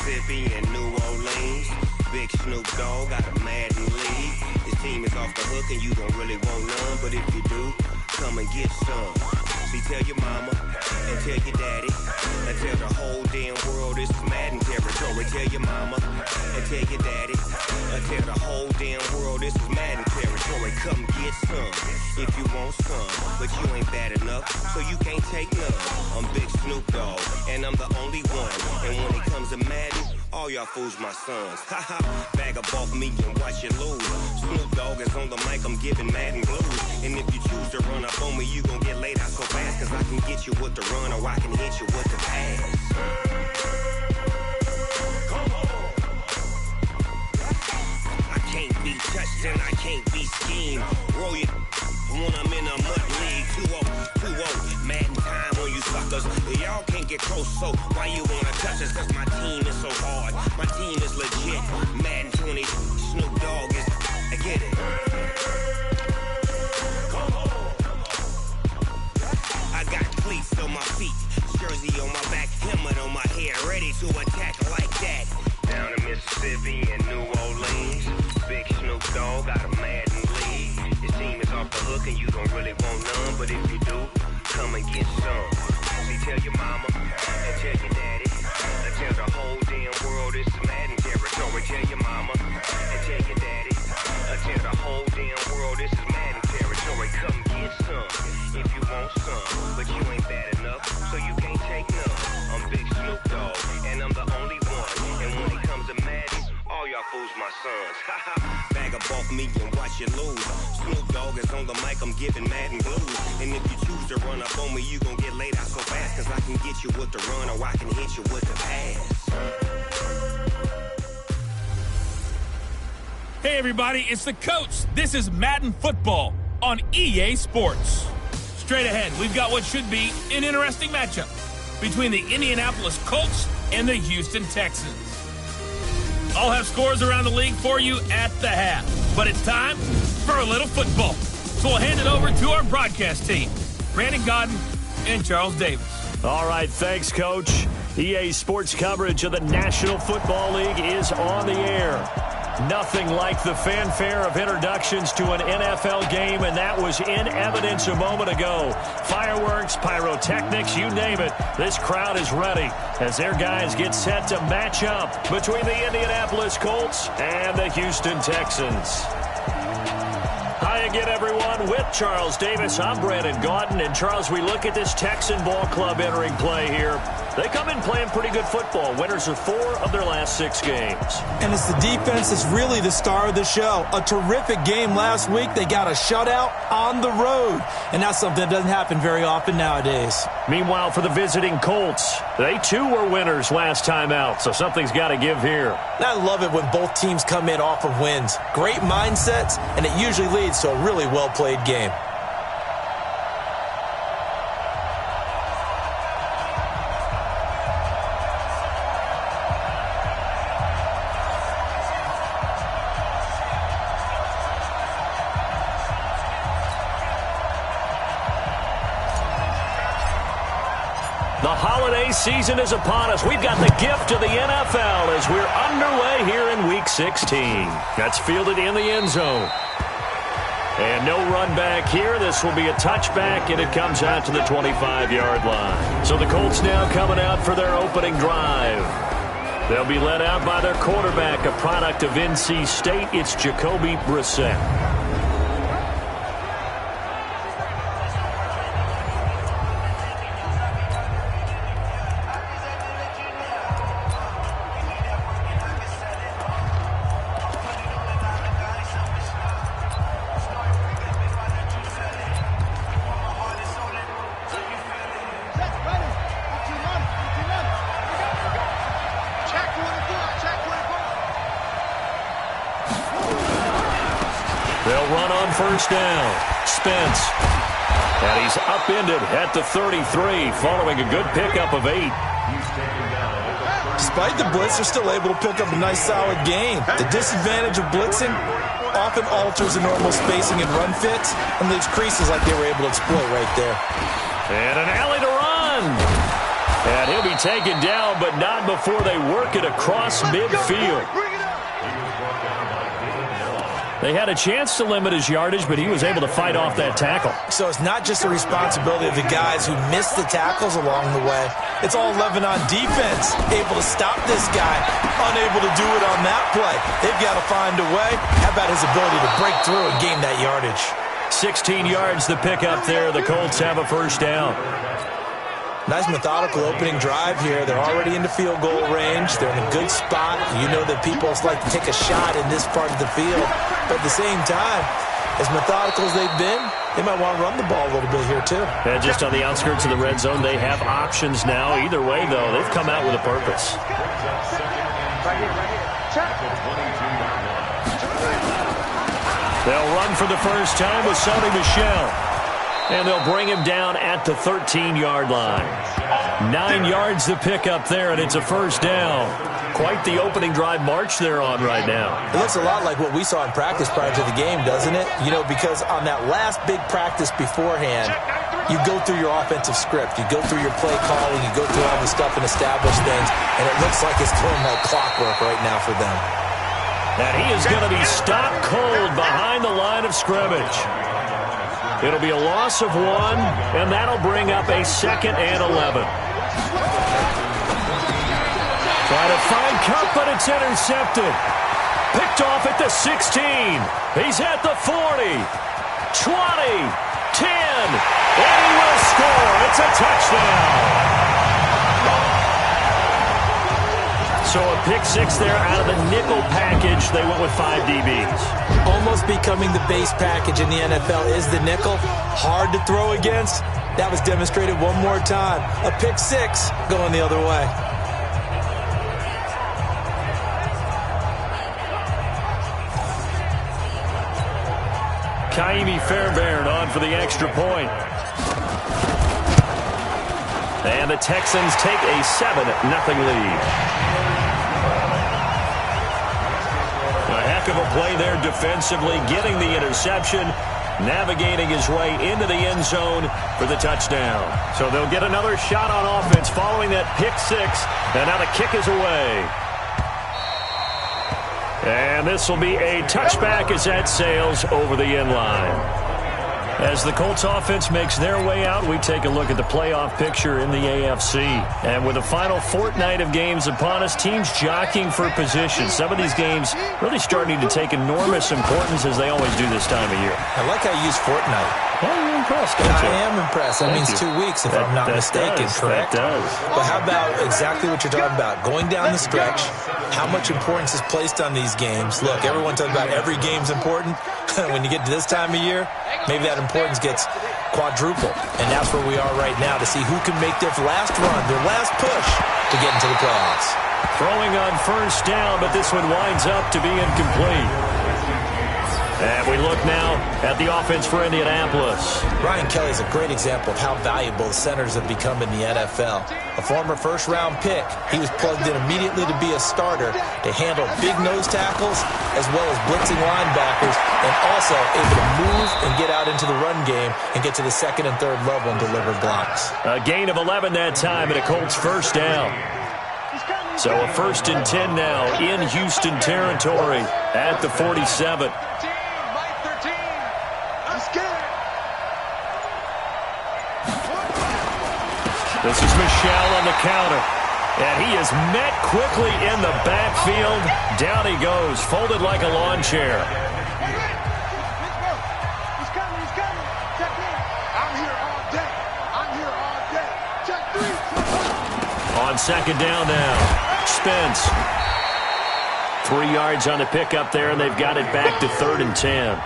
Mississippi and New Orleans. Big Snoop Dogg got a Madden league. His team is off the hook and you don't really want none, but if you do, come and get some. See, tell your mama and tell your daddy and tell the whole damn world this is Madden territory. Tell your mama and tell your daddy and tell the whole damn world this is Madden territory. Come get some if you want some, but you ain't bad enough, so you can't take none. I'm Big Snoop Dogg and I'm the only one, and when it comes to Madden, all y'all fools my sons. Haha, bag up off me and watch you lose. Snoop Dogg is on the mic, I'm giving Madden blues. And if you choose to run up on me, you gon' get laid out so fast, cause I can get you with the run or I can hit you with the pass. Come on. I can't be touched and I can't be schemed. Roll you when I'm in a mud league. 2-0, Madden time on you suckers. Y'all can't get close, so why you wanna touch us? Cause my team is so hard, my team is legit. Madden 20, Snoop Dogg is, I get it. Come on. I got cleats on my feet, jersey on my back, helmet on my head, ready to attack like that. Down in Mississippi and New Orleans, Big Snoop Dogg got a Madden league. His team is off the hook and you don't really want none, but if you do, come and get some. See, tell your mama and tell your daddy and tell the whole damn world this is Madden territory. Tell your mama and tell your daddy and tell the whole damn world this is Madden territory. Come get some if you want some, but you ain't bad enough, so you can't take none. I'm Big Snoop Dogg and I'm the only one, and when it comes to Madden, all y'all fools my sons. Haha, bag up off me and watch you lose. Snoop Dogg is on the mic, I'm giving Madden blues. And if you choose to run up on me, you gon' get laid out so fast, cause I can get you with the run or I can hit you with the pass. Hey everybody, it's the coach. This is Madden Football on EA Sports. Straight ahead, we've got what should be an interesting matchup between the Indianapolis Colts and the Houston Texans. I'll have scores around the league for you at the half, but it's time for a little football. So we'll hand it over to our broadcast team, Brandon Godden and Charles Davis. All right, thanks, Coach. EA Sports coverage of the National Football League is on the air. Nothing like the fanfare of introductions to an NFL game, and that was in evidence a moment ago. Fireworks, pyrotechnics, you name it. This crowd is ready as their guys get set to match up between the Indianapolis Colts and the Houston Texans. Hi again, everyone. With Charles Davis, I'm Brandon Gaudin. And, Charles, we look at this Texan ball club entering play here. They come in playing pretty good football. Winners of 4 of their last 6 games. And it's the defense that's really the star of the show. A terrific game last week. They got a shutout on the road. And that's something that doesn't happen very often nowadays. Meanwhile, for the visiting Colts, they too were winners last time out, so something's got to give here. And I love it when both teams come in off of wins. Great mindsets, and it usually leads to a really well-played game. The holiday season is upon us. We've got the gift of the NFL as we're underway here in Week 16. That's fielded in the end zone. And no run back here. This will be a touchback, and it comes out to the 25-yard line. So the Colts now coming out for their opening drive. They'll be led out by their quarterback, a product of NC State. It's Jacoby Brissett. They'll run on first down. Spence. And he's upended at the 33 following a good pickup of 8. Despite the blitz, they're still able to pick up a nice, solid gain. The disadvantage of blitzing often alters the normal spacing and run fits and leaves creases like they were able to exploit right there. And an alley to run. And he'll be taken down, but not before they work it across midfield. They had a chance to limit his yardage, but he was able to fight off that tackle. So it's not just the responsibility of the guys who missed the tackles along the way. It's all 11 on defense, able to stop this guy, unable to do it on that play. They've got to find a way. How about his ability to break through and gain that yardage? 16 yards the pick up there. The Colts have a first down. Nice methodical opening drive here. They're already into field goal range. They're in a good spot. You know that people like to take a shot in this part of the field. But at the same time, as methodical as they've been, they might want to run the ball a little bit here too. And just on the outskirts of the red zone, they have options now. Either way, though, they've come out with a purpose. They'll run for the first time with Sonny Michel. And they'll bring him down at the 13-yard line. 9 yards the pick up there, and it's a first down. Quite the opening drive march they're on right now. It looks a lot like what we saw in practice prior to the game, doesn't it? You know, because on that last big practice beforehand, you go through your offensive script. You go through your play calling. You go through all the stuff and establish things. And it looks like it's going like clockwork right now for them. And he is going to be stopped cold behind the line of scrimmage. It'll be a loss of 1, and that'll bring up a 2nd and 11. Trying to find Cup, but it's intercepted. Picked off at the 16. He's at the 40, 20, 10, and he will score. It's a touchdown. So a pick 6 there out of the nickel package. They went with 5 DBs. Almost becoming the base package in the NFL is the nickel. Hard to throw against. That was demonstrated one more time. A pick 6 going the other way. Kaimi Fairbairn on for the extra point. And the Texans take a 7-0 lead. Of a play there defensively, getting the interception, navigating his way into the end zone for the touchdown. So they'll get another shot on offense following that pick 6, and now the kick is away. And this will be a touchback as that sails over the end line. As the Colts offense makes their way out, we take a look at the playoff picture in the AFC. And with the final fortnight of games upon us, teams jockeying for position. Some of these games really starting to take enormous importance as they always do this time of year. I like how you use fortnight. Well, you're impressed, don't you? I am impressed. That means 2 weeks, if I'm not mistaken, correct? That does. But how about exactly what you're talking about? Going down the stretch, how much importance is placed on these games? Look, everyone talks about every game's important. When you get to this time of year, maybe that importance gets quadruple. And that's where we are right now to see who can make their last run, their last push to get into the playoffs. Throwing on first down, but this one winds up to be incomplete. And we look now at the offense for Indianapolis. Ryan Kelly is a great example of how valuable the centers have become in the NFL. A former first-round pick, he was plugged in immediately to be a starter to handle big nose tackles as well as blitzing linebackers, and also able to move and get out into the run game and get to the second and third level and deliver blocks. A gain of 11 that time and a Colts first down. So a 1st and 10 now in Houston territory at the 47. This is Michel on the counter. And he is met quickly in the backfield. Down he goes, folded like a lawn chair. He's coming. Check in. I'm here all day. Check 3. On second down now, Spence. 3 yards on the pickup there, and they've got it back to 3rd and 10.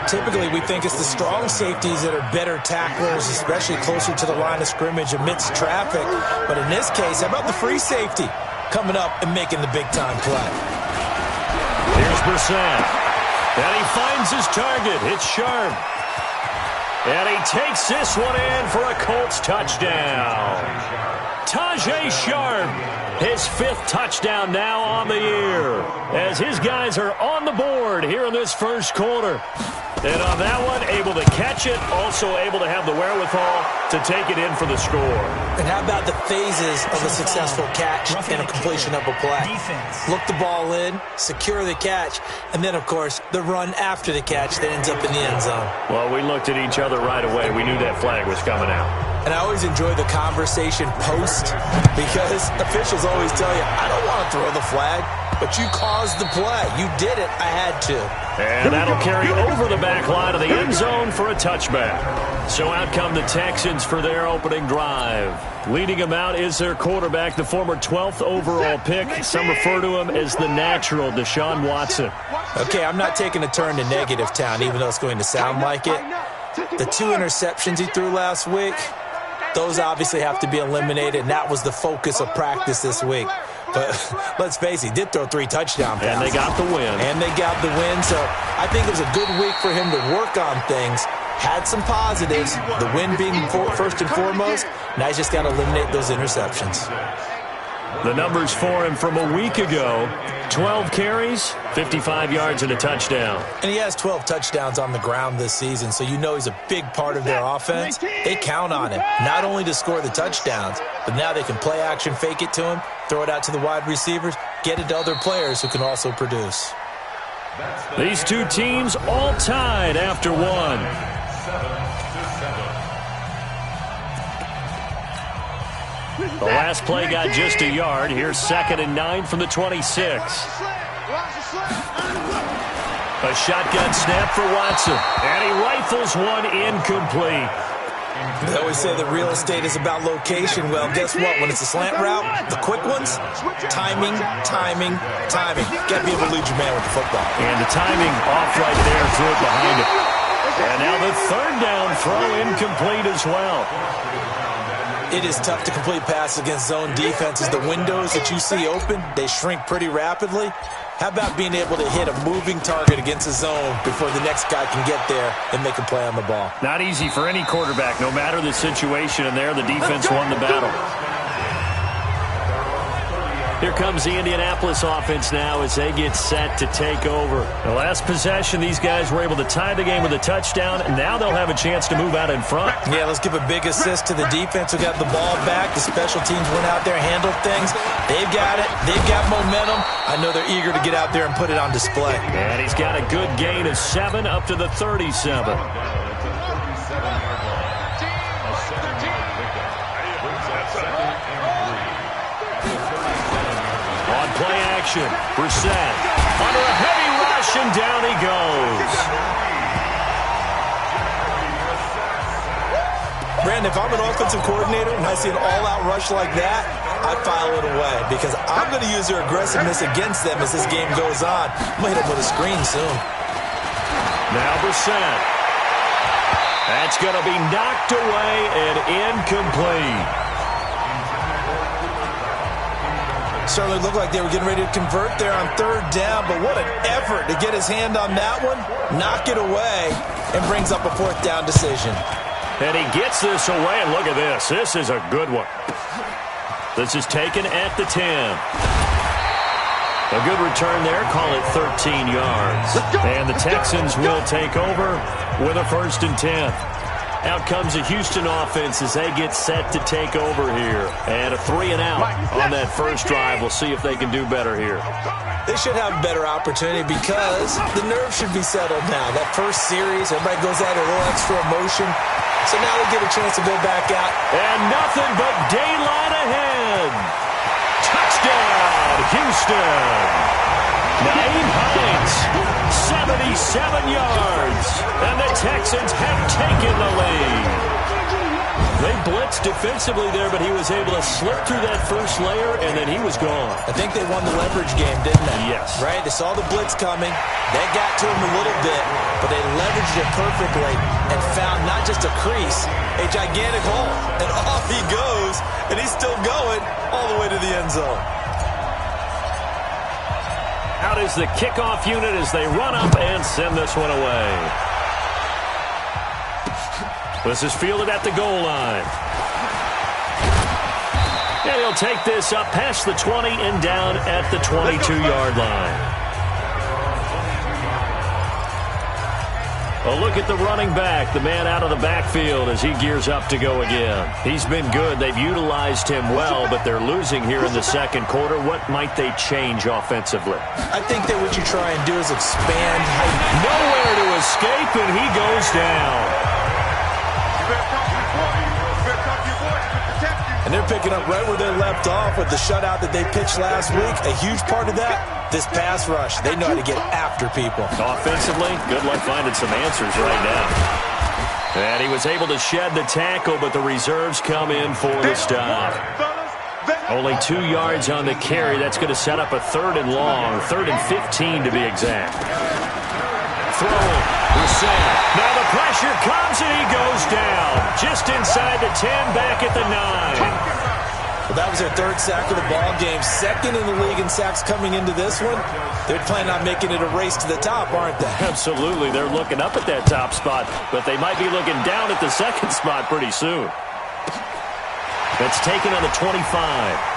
Typically, we think it's the strong safeties that are better tacklers, especially closer to the line of scrimmage amidst traffic. But in this case, how about the free safety coming up and making the big-time play? Here's Brissett. And he finds his target. It's Sharp. And he takes this one in for a Colts touchdown. Tajay Sharp, his 5th touchdown now on the year, as his guys are on the board here in this first quarter. And on that one, able to catch it, also able to have the wherewithal to take it in for the score. And how about the phases of a successful catch and a completion of a play? Look the ball in, secure the catch, and then, of course, the run after the catch that ends up in the end zone. Well, we looked at each other right away. We knew that flag was coming out. And I always enjoy the conversation post because officials always tell you, I don't want to throw the flag, but you caused the play. You did it. I had to. And that'll carry over the back line of the end zone for a touchback. So out come the Texans for their opening drive. Leading them out is their quarterback, the former 12th overall pick. Some refer to him as the natural, Deshaun Watson. Okay, I'm not taking a turn to negative town, even though it's going to sound like it. The 2 interceptions he threw last week, those obviously have to be eliminated, and that was the focus of practice this week. But let's face it, he did throw 3 touchdown passes. And they got the win. So I think it was a good week for him to work on things. Had some positives, the win being first and foremost. Now he's just got to eliminate those interceptions. The numbers for him from a week ago, 12 carries, 55 yards and a touchdown. And he has 12 touchdowns on the ground this season, so you know he's a big part of their offense. They count on him, not only to score the touchdowns, but now they can play action, fake it to him, throw it out to the wide receivers, get it to other players who can also produce. These two teams all tied after one. The last play got just a yard. Here's 2nd and 9 from the 26. A shotgun snap for Watson. And he rifles one incomplete. They always say that real estate is about location. Well, guess what? When it's a slant route, the quick ones, timing. Got to be able to lead your man with the football. And the timing off right there, threw it behind him. And now the 3rd down throw incomplete as well. It is tough to complete passes against zone defenses. The windows that you see open, they shrink pretty rapidly. How about being able to hit a moving target against a zone before the next guy can get there and make a play on the ball? Not easy for any quarterback, no matter the situation, and there the defense won the battle. Here comes the Indianapolis offense now as they get set to take over. The last possession, these guys were able to tie the game with a touchdown, and now they'll have a chance to move out in front. Yeah, let's give a big assist to the defense who got the ball back. The special teams went out there, handled things. They've got it. They've got momentum. I know they're eager to get out there and put it on display. And he's got a good gain of 7 up to the 37. Play action. Brissett under a heavy rush, and down he goes. Brandon, if I'm an offensive coordinator and I see an all-out rush like that, I file it away because I'm going to use their aggressiveness against them as this game goes on. I'm going to hit them with a screen soon. Now Brissett. That's going to be knocked away and incomplete. Certainly looked like they were getting ready to convert there on 3rd down, but what an effort to get his hand on that one, knock it away, and brings up a 4th down decision. And he gets this away, and look at this. This is a good one. This is taken at the 10. A good return there, call it 13 yards. And the Texans will take over with a 1st and 10. Out comes the Houston offense as they get set to take over here. And a 3 and out on that first drive. We'll see if they can do better here. They should have a better opportunity because the nerves should be settled now. That first series, everybody goes out a little extra emotion. So now they get a chance to go back out. And nothing but daylight ahead. Touchdown, Houston. Naeem Hines, 77 yards. And the Texans have taken the lead. They blitzed defensively there, but he was able to slip through that first layer, and then he was gone. I think they won the leverage game, didn't they? Yes. Right? They saw the blitz coming. They got to him a little bit, but they leveraged it perfectly and found not just a crease, a gigantic hole. And off he goes, and he's still going all the way to the end zone. Out is the kickoff unit as they run up and send this one away. This is fielded at the goal line. And he'll take this up past the 20 and down at the 22-yard line. A look at the running back, the man out of the backfield as he gears up to go again. He's been good. They've utilized him well, but they're losing here in the second quarter. What might they change offensively? I think that what you try and do is expand. Nowhere to escape, and he goes down. And they're picking up right where they left off with the shutout that they pitched last week. A huge part of that, this pass rush. They know how to get after people. Offensively, good luck finding some answers right now. And he was able to shed the tackle, but the reserves come in for the stop. Only 2 yards on the carry. That's going to set up a 3rd and long, 3rd and 15 to be exact. Throw. Now the pressure comes and he goes down. Just inside the 10, back at the 9. Well, that was their 3rd sack of the ball game. 2nd in the league in sacks coming into this one. They're planning on making it a race to the top, aren't they? Absolutely. They're looking up at that top spot, but they might be looking down at the 2nd spot pretty soon. That's taken on the 25.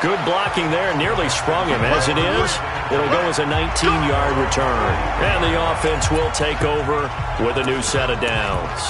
Good blocking there, nearly sprung him. As it is, it'll go as a 19-yard return. And the offense will take over with a new set of downs.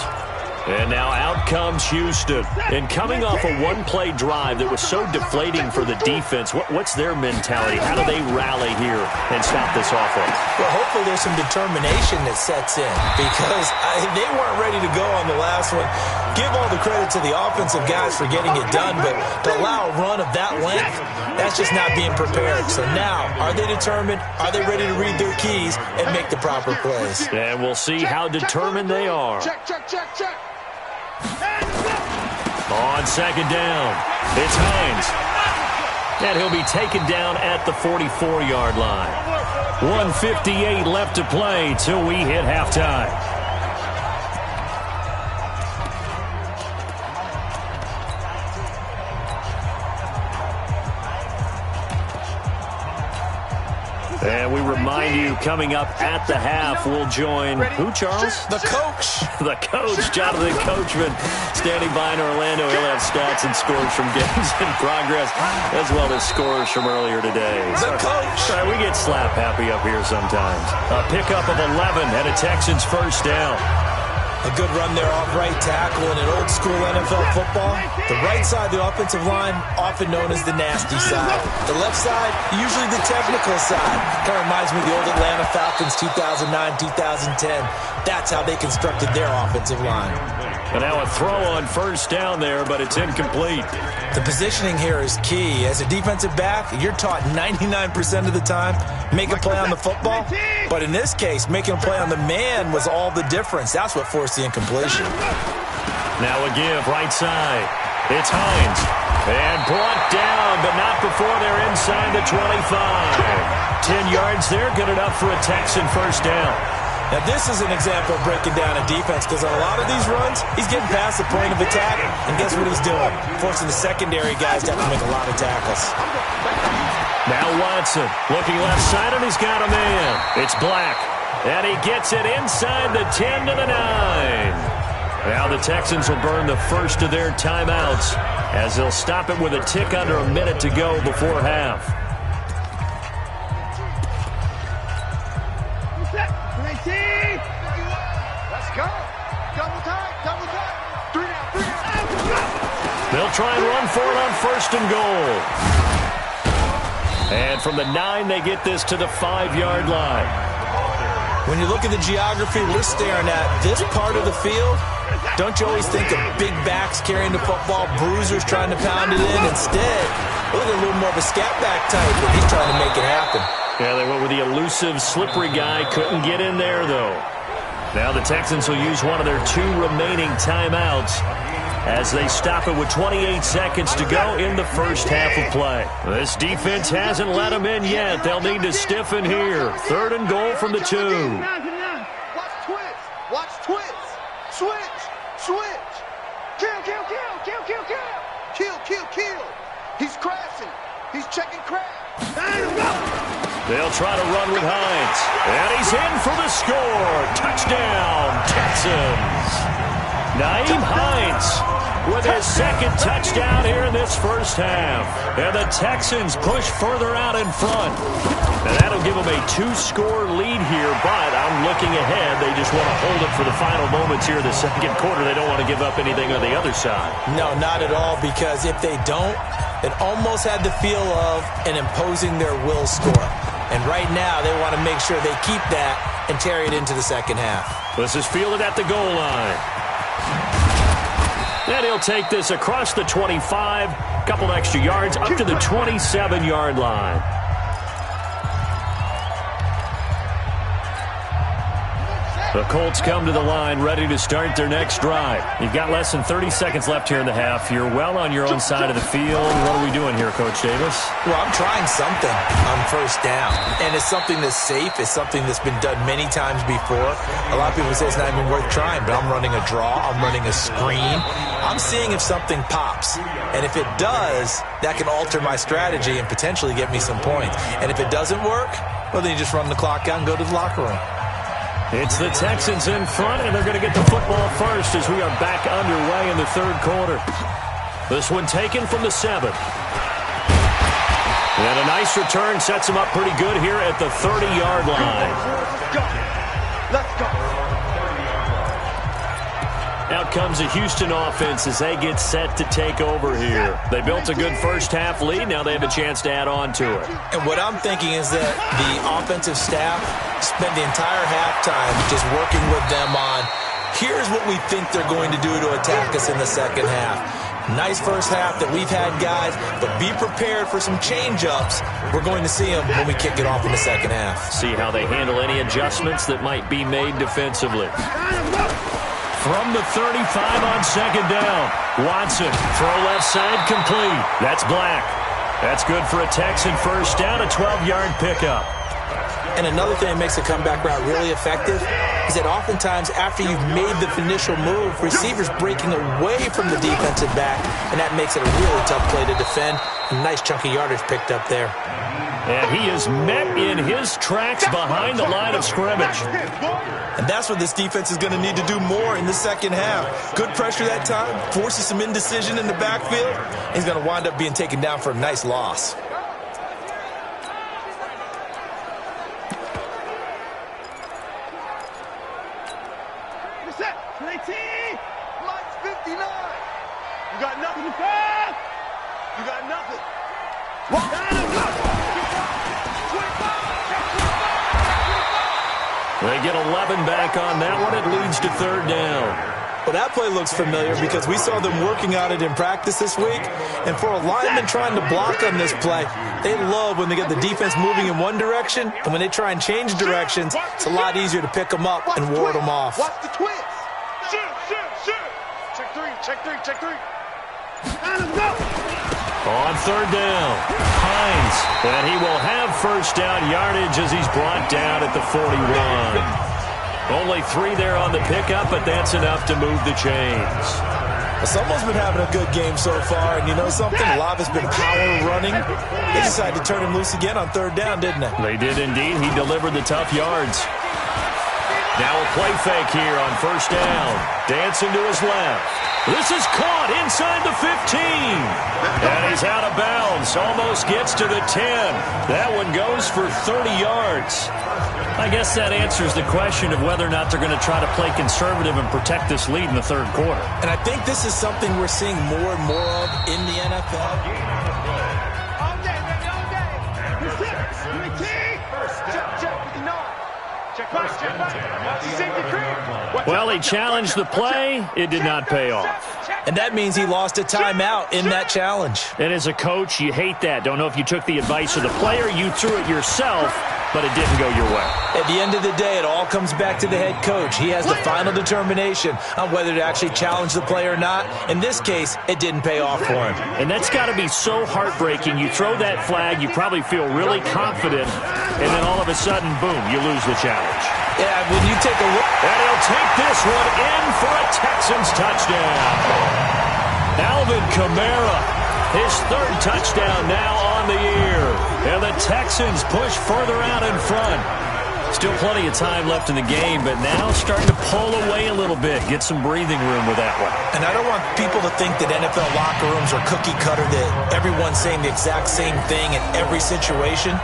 And now out comes Houston. And coming off a one-play drive that was so deflating for the defense, what's their mentality? How do they rally here and stop this offense? Well, hopefully there's some determination that sets in because they weren't ready to go on the last one. Give all the credit to the offensive guys for getting it done, but to allow a run of that length, that's just not being prepared. So now, are they determined? Are they ready to read their keys and make the proper plays? And we'll see how determined they are. Check. On 2nd down, it's Hines. And he'll be taken down at the 44-yard line. 1:58 left to play till we hit halftime. And we remind you, coming up at the half, we'll join who, Charles? The coach. The coach, Jonathan Coachman, standing by in Orlando. He'll have stats and scores from games in progress, as well as scores from earlier today. The coach. Sorry, we get slap happy up here sometimes. A pickup of 11 and a Texans first down. A good run there off right tackle in an old-school NFL football. The right side of the offensive line, often known as the nasty side. The left side, usually the technical side. Kind of reminds me of the old Atlanta Falcons 2009, 2010. That's how they constructed their offensive line. And now a throw on first down there, but it's incomplete. The positioning here is key. As a defensive back, you're taught 99% of the time, make a play on the football. But in this case, making a play on the man was all the difference. That's what forced the incompletion. Now a give, right side. It's Hines. And brought down, but not before they're inside the 25. 10 yards there, good enough for a Texan first down. Now, this is an example of breaking down a defense because on a lot of these runs, he's getting past the point of attack, and guess what he's doing? Forcing the secondary guys to have to make a lot of tackles. Now Watson looking left side, and he's got a man. It's Black, and he gets it inside the 10 to the 9. Now the Texans will burn the first of their timeouts as they'll stop it with a tick under a minute to go before half. Let's go. Double time. 3 down. They'll try and run for it on 1st and goal. And from the 9, they get this to the 5-yard line. When you look at the geography we're staring at, this part of the field, don't you always think of big backs carrying the football, bruisers trying to pound it in? Instead, look at a little more of a scat back type, but he's trying to make it happen. Yeah, they went with the elusive, slippery guy. Couldn't get in there, though. Now the Texans will use one of their 2 remaining timeouts as they stop it with 28 seconds to go in the first half of play. This defense hasn't let them in yet. They'll need to stiffen here. 3rd and goal from the 2. Watch twist. Switch. Kill. He's crashing. He's checking crash. They'll try to run with Hines. And he's in for the score. Touchdown, Texans. Nyheim Hines with his second touchdown here in this first half. And the Texans push further out in front. And that'll give them a 2-score lead here, but I'm looking ahead. They just want to hold it for the final moments here in the second quarter. They don't want to give up anything on the other side. No, not at all, because if they don't, it almost had the feel of an imposing their will score. And right now, they want to make sure they keep that and carry it into the second half. This is fielded at the goal line. And he'll take this across the 25, couple extra yards, up to the 27-yard line. The Colts come to the line ready to start their next drive. You've got less than 30 seconds left here in the half. You're well on your own side of the field. What are we doing here, Coach Davis? Well, I'm trying something on first down. And it's something that's safe. It's something that's been done many times before. A lot of people say it's not even worth trying, but I'm running a draw. I'm running a screen. I'm seeing if something pops. And if it does, that can alter my strategy and potentially get me some points. And if it doesn't work, well, then you just run the clock out and go to the locker room. It's the Texans in front, and they're going to get the football first as we are back underway in the third quarter. This one taken from the 7. And a nice return sets them up pretty good here at the 30-yard line. Let's go. Out comes the Houston offense as they get set to take over here. They built a good first-half lead. Now they have a chance to add on to it. And what I'm thinking is that the offensive staff spent the entire halftime just working with them on, here's what we think they're going to do to attack us in the second half. Nice first half that we've had, guys, but be prepared for some change-ups. We're going to see them when we kick it off in the second half. See how they handle any adjustments that might be made defensively. From the 35 on second down. Watson, throw left side, complete. That's Black. That's good for a Texan first down, a 12-yard pickup. And another thing that makes a comeback route really effective is that oftentimes after you've made the initial move, receivers breaking away from the defensive back, and that makes it a really tough play to defend. A nice chunk of yardage picked up there. And he is met in his tracks behind the line of scrimmage. And that's what this defense is going to need to do more in the second half. Good pressure that time, forces some indecision in the backfield. He's going to wind up being taken down for a nice loss. Mike's 59. You got nothing to pass. You got nothing. They get 11 back on that one. It leads to third down. Well, that play looks familiar because we saw them working on it in practice this week. And for a lineman trying to block on this play, they love when they get the defense moving in one direction. And when they try and change directions, it's a lot easier to pick them up and ward them off. Watch the twist. Shoot. Check three. On third down, Hines, and he will have first down yardage as he's brought down at the 41. Only 3 there on the pickup, but that's enough to move the chains. Someone's been having a good game so far, and you know something? A lot of it's been power running. They decided to turn him loose again on third down, didn't they? They did indeed. He delivered the tough yards. Now a play fake here on first down. Dancing to his left. This is caught inside the 15. And he's out of bounds. Almost gets to the 10. That one goes for 30 yards. I guess that answers the question of whether or not they're going to try to play conservative and protect this lead in the third quarter. And I think this is something we're seeing more and more of in the NFL. All day, baby, all day. Check 59. Check back. Well, he challenged the play. It did not pay off. And that means he lost a timeout in that challenge. And as a coach, you hate that. Don't know if you took the advice of the player, you threw it yourself, but it didn't go your way. At the end of the day, it all comes back to the head coach. He has the final determination on whether to actually challenge the play or not. In this case, it didn't pay off for him. And that's got to be so heartbreaking. You throw that flag, you probably feel really confident, and then all of a sudden, boom, you lose the challenge. Yeah, when you take a look. And he'll take this one in for a Texans touchdown. Alvin Kamara, his third touchdown now on the year. And the Texans push further out in front. Still plenty of time left in the game, but now starting to pull away a little bit. get some breathing room with that one. And I don't want people to think that NFL locker rooms are cookie cutter, that everyone's saying the exact same thing in every situation.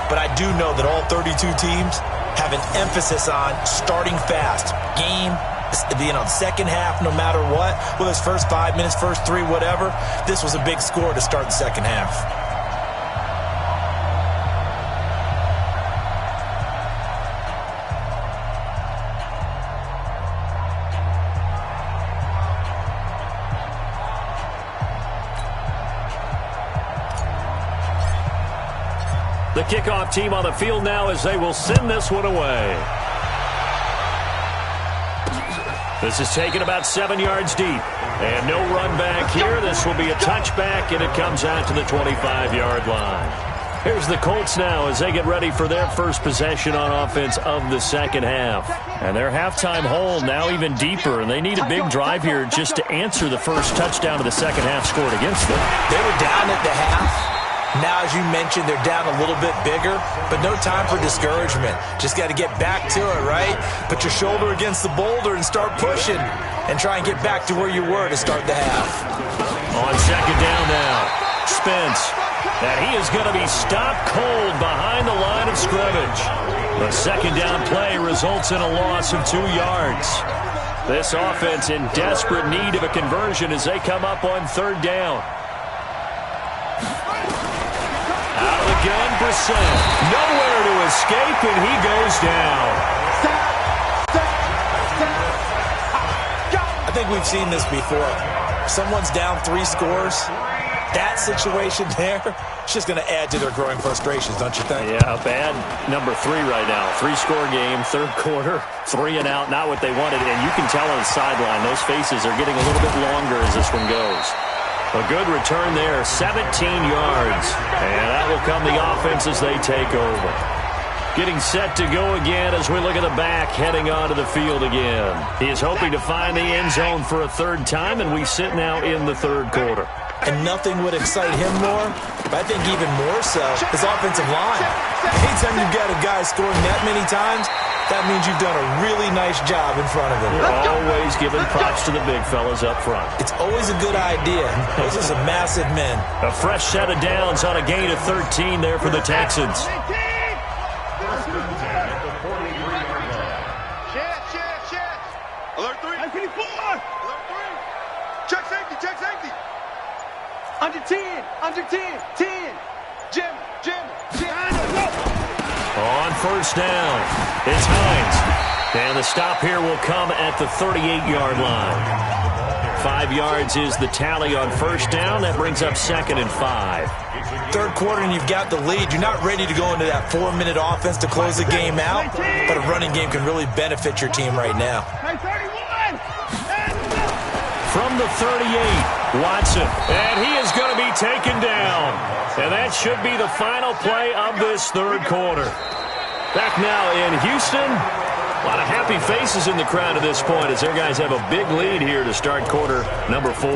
But I do know that all 32 teams have an emphasis on starting fast. Second half, no matter what, whether it's first 5 minutes, first 3, whatever, this was a big score to start the second half. The kickoff team on the field now as they will send this one away. This is taken about 7 yards deep. And no run back here. This will be a touchback, and it comes out to the 25-yard line. Here's the Colts now as they get ready for their first possession on offense of the second half. And their halftime hole now even deeper, and they need a big drive here just to answer the first touchdown of the second half scored against them. They were down at the half. Now, as you mentioned, they're down a little bit bigger, but no time for discouragement. Just got to get back to it, right? Put your shoulder against the boulder and start pushing and try and get back to where you were to start the half. On second down now, Spence. And he is going to be stopped cold behind the line of scrimmage. The second down play results in a loss of 2 yards. This offense in desperate need of a conversion as they come up on third down. Out of the gun, Brissett. Nowhere to escape, and he goes down. I think we've seen this before. Someone's down 3 scores. That situation there, it's just going to add to their growing frustrations, don't you think? Yeah, bad number 3 right now. 3-score game, third quarter, 3 and out, not what they wanted. And you can tell on the sideline, those faces are getting a little bit longer as this one goes. A good return there, 17 yards. And that will come the offense as they take over. Getting set to go again as we look at the back heading onto the field again. He is hoping to find the end zone for a third time, and we sit now in the third quarter. And nothing would excite him more, but I think even more so, his offensive line. Anytime you've got a guy scoring that many times, that means you've done a really nice job in front of him. You're always giving props to the big fellas up front. It's always a good idea. Those are some massive men. A fresh set of downs on a gain of 13 there for the Texans. Alert 3. Alert 3. Check safety, check safety. Under 10, under 10, 10. Jim. On first down, it's Hines. And the stop here will come at the 38-yard line. 5 yards is the tally on first down. That brings up 2nd and 5. Third quarter and you've got the lead. You're not ready to go into that 4-minute offense to close the game out, but a running game can really benefit your team right now. From the 38, Watson. And he is going to be taken down. And that should be the final play of this third quarter. Back now in Houston. A lot of happy faces in the crowd at this point as their guys have a big lead here to start quarter number 4.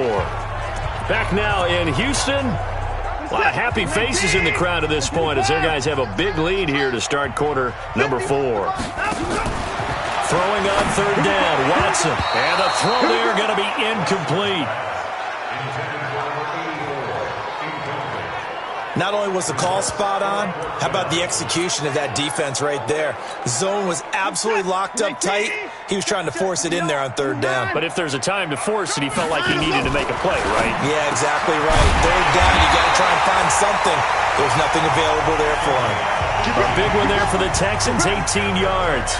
Back now in Houston. A lot of happy faces in the crowd at this point as their guys have a big lead here to start quarter number 4. Throwing on third down, Watson. And the throw there going to be incomplete. Not only was the call spot on, how about the execution of that defense right there? The zone was absolutely locked up tight. He was trying to force it in there on third down. But if there's a time to force it, he felt like he needed to make a play, right? Yeah, exactly right. Third down, you got to try and find something. There's nothing available there for him. A big one there for the Texans, 18 yards.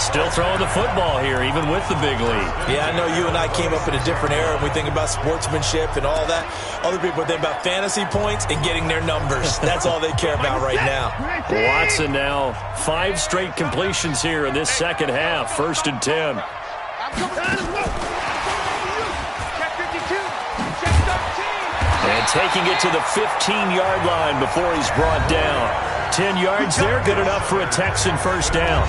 Still throwing the football here, even with the big lead. Yeah, I know you and I came up in a different era, and we think about sportsmanship and all that. Other people think about fantasy points and getting their numbers. That's all they care about right now. Watson now, 5 straight completions here in this second half. 1st and 10. And taking it to the 15-yard line before he's brought down. 10 yards there, good enough for a Texan first down.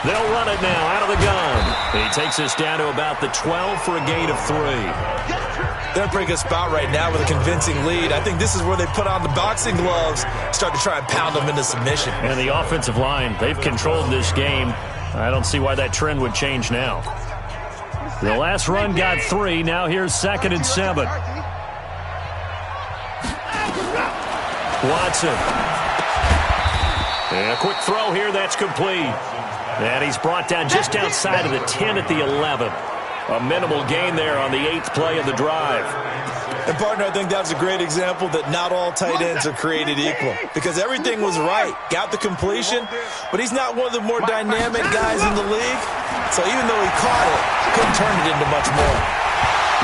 They'll run it now out of the gun. He takes us down to about the 12 for a gain of 3. They're in a pretty good spot right now with a convincing lead. I think this is where they put on the boxing gloves, start to try and pound them into submission. And the offensive line, they've controlled this game. I don't see why that trend would change now. The last run got 3. Now here's 2nd and 7. Watson. And a quick throw here. That's complete. And he's brought down just outside of the 10 at the 11. A minimal gain there on the 8th play of the drive. And, partner, I think that's a great example that not all tight ends are created equal. Because everything was right. Got the completion, but he's not one of the more dynamic guys in the league. So even though he caught it, couldn't turn it into much more.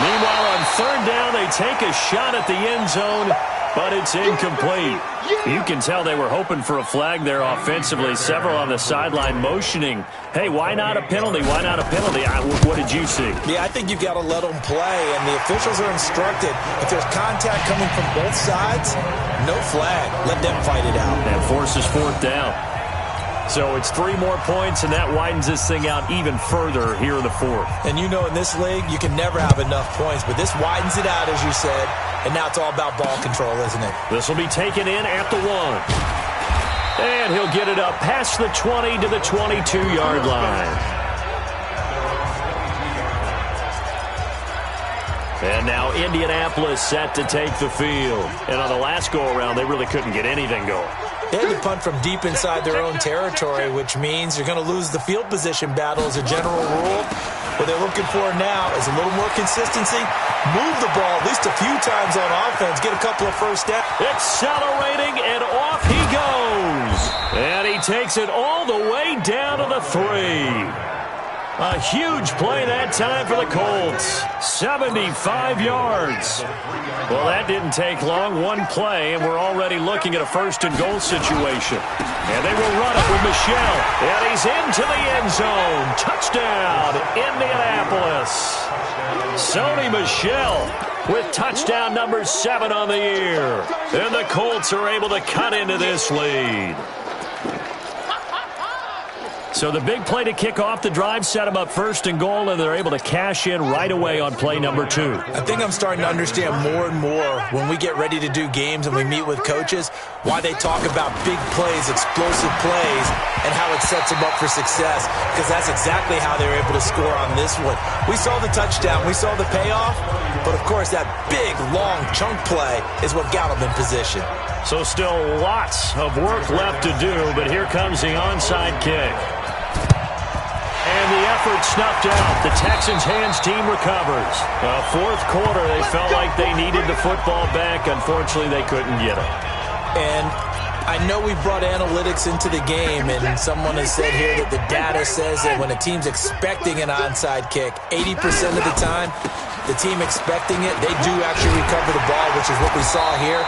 Meanwhile, on 3rd down, they take a shot at the end zone, but it's incomplete. You can tell they were hoping for a flag there offensively. Several on the sideline motioning, hey, why not a penalty? Why not a penalty? What did you see? Yeah, I think you've got to let them play, and the officials are instructed. If there's contact coming from both sides, no flag. Let them fight it out. And forces 4th down. So it's 3 more points, and that widens this thing out even further here in the 4th. And you know in this league, you can never have enough points, but this widens it out, as you said, and now it's all about ball control, isn't it? This will be taken in at the 1. And he'll get it up past the 20 to the 22-yard line. And now Indianapolis set to take the field. And on the last go-around, they really couldn't get anything going. They had to punt from deep inside their own territory, which means you're going to lose the field position battle as a general rule. What they're looking for now is a little more consistency. Move the ball at least a few times on offense. Get a couple of first downs. Accelerating, and off he goes. And he takes it all the way down to the 3. A huge play that time for the Colts. 75 yards. Well, that didn't take long. 1 play, and we're already looking at a 1st and goal situation. And they will run it with Michelle. And he's into the end zone. Touchdown, Indianapolis. Sony Michel with touchdown number 7 on the year. And the Colts are able to cut into this lead. So the big play to kick off the drive set them up 1st and goal, and they're able to cash in right away on play number 2. I think I'm starting to understand more and more when we get ready to do games and we meet with coaches why they talk about big plays, explosive plays, and how it sets them up for success, because that's exactly how they were able to score on this one. We saw the touchdown. We saw the payoff, but, of course, that big, long chunk play is what got them in position. So still lots of work left to do, but here comes the onside kick. And the effort snuffed out. The Texans' hands team recovers. 4th quarter, they felt like they needed the football back. Unfortunately, they couldn't get it. And I know we brought analytics into the game, and someone has said here that the data says that when a team's expecting an onside kick, 80% of the time, the team expecting it, they do actually recover the ball, which is what we saw here.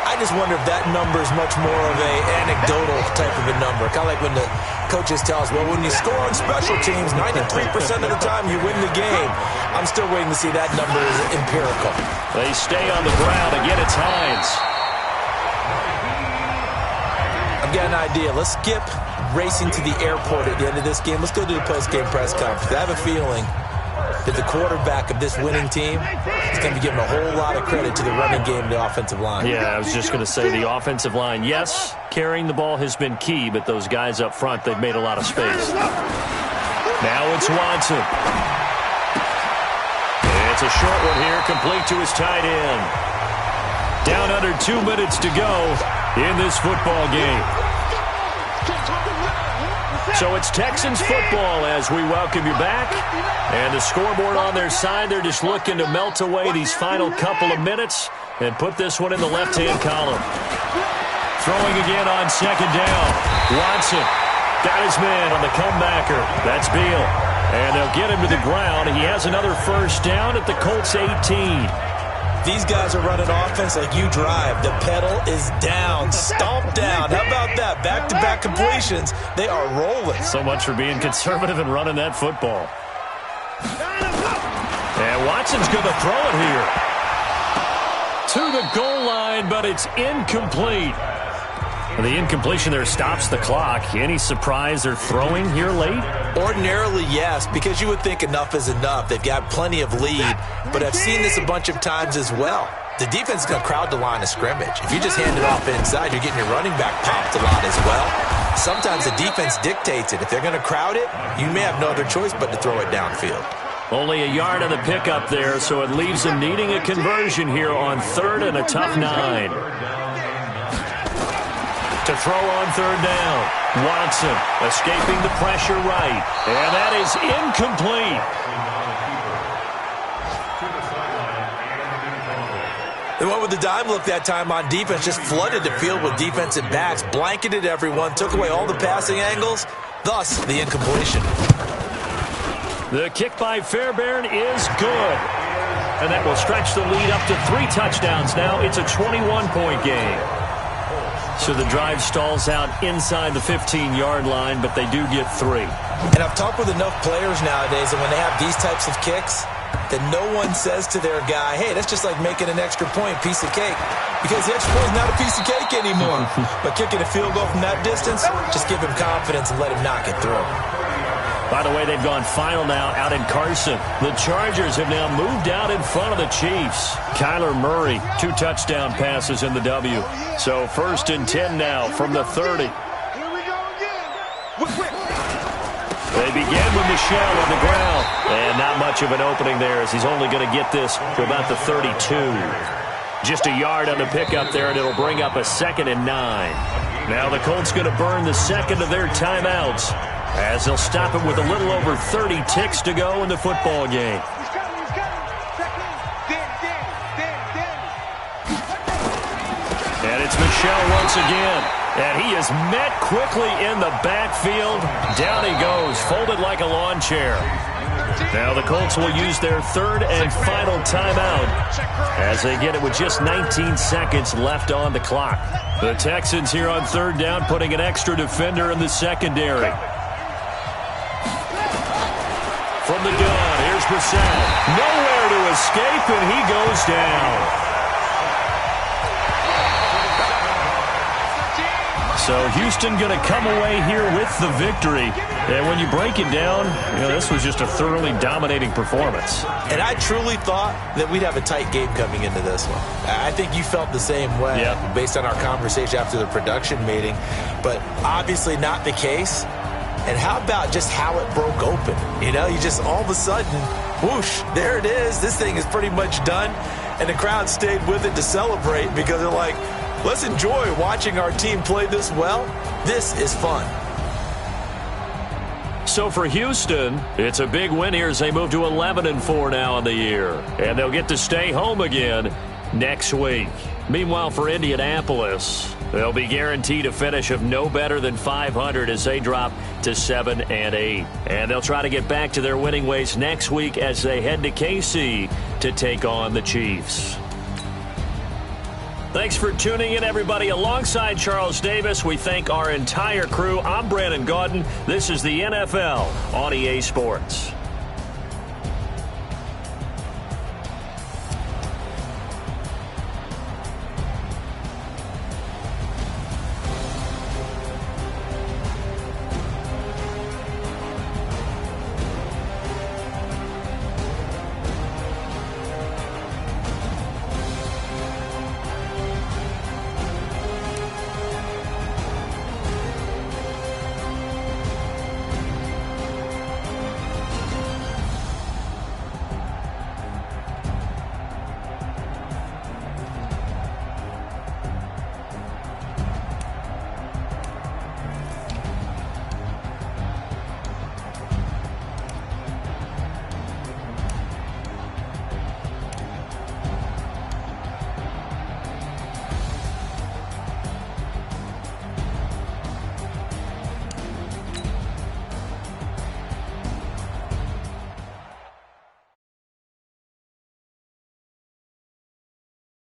I just wonder if that number is much more of a anecdotal type of a number. Kind of like when the coaches tell us, well, when you score on special teams, 93% of the time you win the game. I'm still waiting to see that number is empirical. They stay on the ground. Again, it's Hines. I've got an idea. Let's skip racing to the airport at the end of this game. Let's go to the post-game press conference. I have a feeling that the quarterback of this winning team is going to be given a whole lot of credit to the running game and the offensive line. Yeah, I was just going to say the offensive line. Yes, carrying the ball has been key, but those guys up front, they've made a lot of space. Now it's Watson. It's a short one here, complete to his tight end. Down under 2 minutes to go in this football game. So it's Texans football as we welcome you back. And the scoreboard on their side, they're just looking to melt away these final couple of minutes and put this one in the left-hand column. Throwing again on 2nd down. Watson got his man on the comebacker. That's Beal. And they'll get him to the ground. He has another 1st down at the Colts 18. These guys are running offense like you drive. The pedal is down, stomp down. How about that? Back-to-back completions. They are rolling. So much for being conservative and running that football. And Watson's going to throw it here. To the goal line, but it's incomplete. The incompletion there stops the clock. Any surprise they're throwing here late? Ordinarily, yes, because you would think enough is enough. They've got plenty of lead, but I've seen this a bunch of times as well. The defense is going to crowd the line of scrimmage. If you just hand it off inside, you're getting your running back popped a lot as well. Sometimes the defense dictates it. If they're going to crowd it, you may have no other choice but to throw it downfield. Only a yard on the pickup there, so it leaves them needing a conversion here on 3rd and a tough 9. To throw on 3rd down. Watson escaping the pressure right. And that is incomplete. They went with the dime look that time on defense, just flooded the field with defensive backs, blanketed everyone, took away all the passing angles, thus the incompletion. The kick by Fairbairn is good. And that will stretch the lead up to 3 touchdowns now. It's a 21-point game. So the drive stalls out inside the 15-yard line, but they do get 3. And I've talked with enough players nowadays, and when they have these types of kicks, that no one says to their guy, hey, that's just like making an extra point, piece of cake. Because the extra point is not a piece of cake anymore. But kicking a field goal from that distance, just give him confidence and let him knock it through. By the way, they've gone final now out in Carson. The Chargers have now moved out in front of the Chiefs. Kyler Murray, 2 touchdown passes in the W. So 1st and 10 now from the 30. Here we go again. They begin with Michel on the ground. And not much of an opening there as he's only going to get this to about the 32. Just a yard on the pickup there, and it'll bring up a 2nd and 9. Now the Colts going to burn the second of their timeouts, as they'll stop it with a little over 30 ticks to go in the football game. He's coming. And it's Michel once again. And he is met quickly in the backfield. Down he goes, folded like a lawn chair. Now the Colts will use their 3rd and final timeout as they get it with just 19 seconds left on the clock. The Texans here on 3rd down, putting an extra defender in the secondary. From the gun, here's Brissett. Nowhere to escape, and he goes down. So Houston going to come away here with the victory. And when you break it down, this was just a thoroughly dominating performance. And I truly thought that we'd have a tight game coming into this one. I think you felt the same way based on our conversation after the production meeting. But obviously not the case. And how about just how it broke open? You just all of a sudden, whoosh, there it is. This thing is pretty much done. And the crowd stayed with it to celebrate because they're like, let's enjoy watching our team play this well. This is fun. So for Houston, it's a big win here as they move to 11-4 now in the year. And they'll get to stay home again next week. Meanwhile, for Indianapolis, they'll be guaranteed a finish of no better than 500 as they drop to 7-8. And they'll try to get back to their winning ways next week as they head to KC to take on the Chiefs. Thanks for tuning in, everybody. Alongside Charles Davis, we thank our entire crew. I'm Brandon Gaudin. This is the NFL on EA Sports.